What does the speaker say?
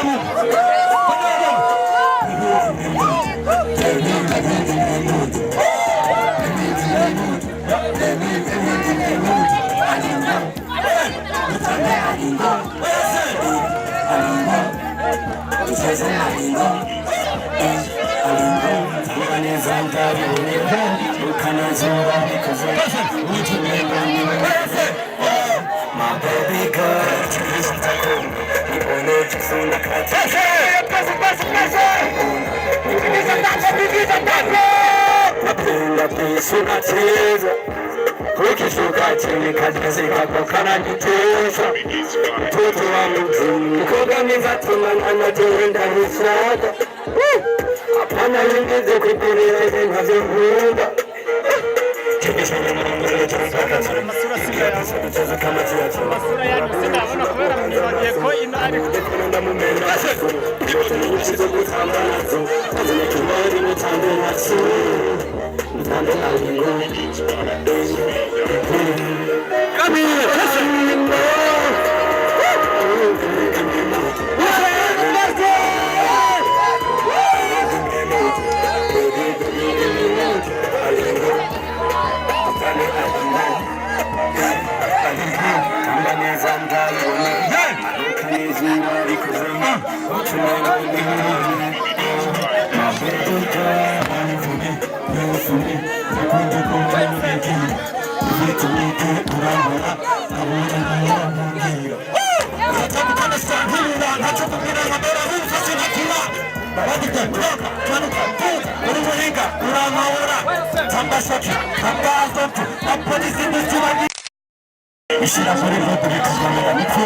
My baby girl, ukishuka chini kazika kokana nitesha mtoto wa mtu koganiza tunana tenda hisada hapana nyingeze kupeleza navyohunda masura yanyu sinabona kubera mwibagiye ko ino ari kunda mumena iboto n'ukizo gutambanazo azanye kimari mutambanazo mutande Alingo come here Alingo Ishira muri vote bikazamera mitwe